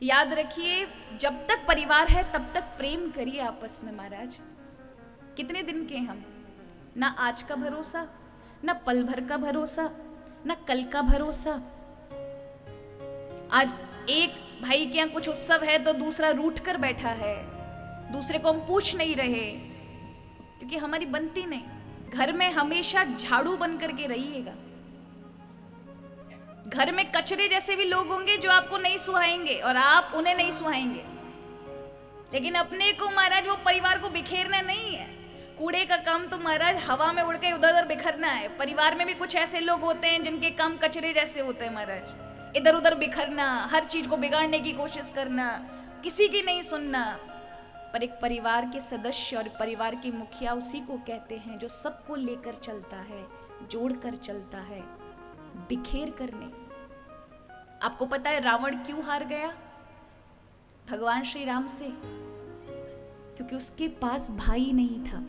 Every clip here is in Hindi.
याद रखिए, जब तक परिवार है तब तक प्रेम करिए आपस में महाराज। कितने दिन के हम, ना आज का भरोसा, ना पल भर का भरोसा, ना कल का भरोसा। आज एक भाई के यहाँ कुछ उत्सव है तो दूसरा रूठ कर बैठा है, दूसरे को हम पूछ नहीं रहे, क्योंकि हमारी बनती नहीं। घर में हमेशा झाड़ू बन करके रहिएगा। घर में कचरे जैसे भी लोग होंगे जो आपको नहीं सुहाएंगे और आप उन्हें नहीं सुहाएंगे, लेकिन अपने को महाराज वो परिवार को बिखेरना नहीं है। कूड़े का काम तो महाराज हवा में उड़ के उधर उधर बिखरना है। परिवार में भी कुछ ऐसे लोग होते हैं जिनके काम कचरे जैसे होते हैं महाराज, इधर उधर बिखरना, हर चीज को बिगाड़ने की कोशिश करना, किसी की नहीं सुनना। पर एक परिवार के सदस्य और परिवार की मुखिया उसी को कहते हैं जो सबको लेकर चलता है, जोड़ कर चलता है, बिखेर कर नहीं। आपको पता है रावण क्यों हार गया भगवान श्री राम से? क्योंकि उसके पास भाई नहीं था।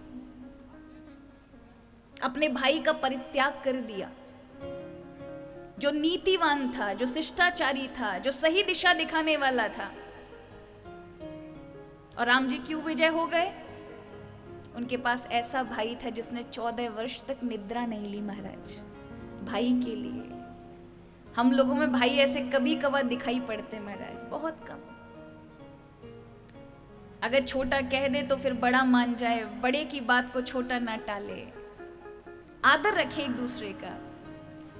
अपने भाई का परित्याग कर दिया। जो नीतिवान था, जो शिष्टाचारी था, जो सही दिशा दिखाने वाला था। और राम जी क्यों विजय हो गए? उनके पास ऐसा भाई था जिसने 14 वर्ष तक निद्रा नहीं ली महाराज, भाई के लिए। हम लोगों में भाई ऐसे कभी कभार दिखाई पड़ते महाराज, बहुत कम। अगर छोटा कह दे तो फिर बड़ा मान जाए, बड़े की बात को छोटा ना टाले। आदर रखे एक दूसरे का,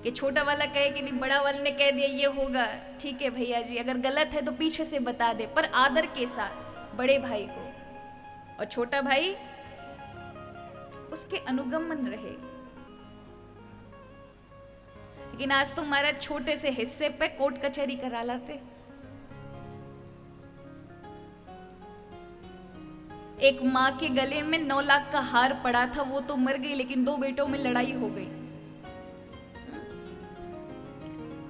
कि छोटा वाला कहे कि नहीं बड़ा वाले ने कह दिया ये होगा, ठीक है भैया जी, अगर गलत है तो पीछे से बता दे, पर आदर के साथ बड़े भाई को। और छोटा भाई उसके अनुगमन रहे। लेकिन आज तो हमारा छोटे से हिस्से पे कोर्ट कचहरी करा लाते। एक माँ के गले में 9 लाख का हार पड़ा था, वो तो मर गई, लेकिन 2 बेटों में लड़ाई हो गई।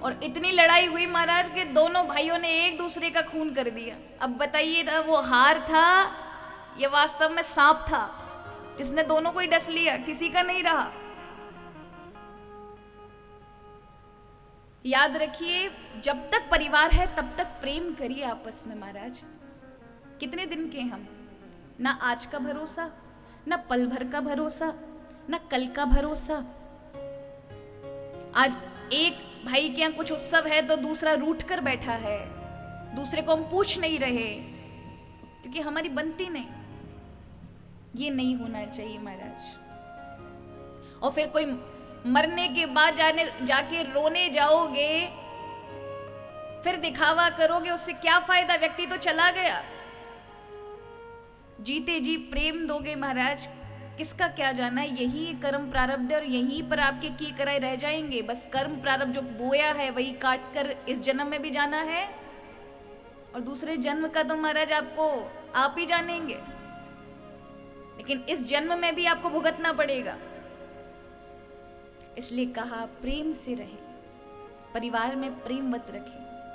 और इतनी लड़ाई हुई महाराज के दोनों भाइयों ने एक दूसरे का खून कर दिया। अब बताइए था वो हार था ये वास्तव में सांप था जिसने दोनों को ही डस लिया, किसी का नहीं रहा। याद रखिए, जब तक परिवार है तब तक प्रेम करिए आपस में महाराज। कितने दिन के हम, ना आज का भरोसा, ना पल भर का भरोसा, ना कल का भरोसा। आज एक भाई के यहाँ कुछ उत्सव है तो दूसरा रूठ कर बैठा है, दूसरे को हम पूछ नहीं रहे, क्योंकि हमारी बनती नहीं। ये नहीं होना चाहिए महाराज। और फिर कोई मरने के बाद जाके रोने जाओगे, फिर दिखावा करोगे, उससे क्या फायदा? व्यक्ति तो चला गया। जीते जी प्रेम दोगे महाराज, किसका क्या जाना है? यही कर्म प्रारब्ध है और यहीं पर आपके की कराए रह जाएंगे। बस कर्म प्रारब्ध जो बोया है वही काट कर इस जन्म में भी जाना है, और दूसरे जन्म का तो महाराज आपको आप ही जानेंगे। लेकिन इस जन्म में भी आपको भुगतना पड़ेगा। इसलिए कहा प्रेम से रहे, परिवार में प्रेम मत रखें।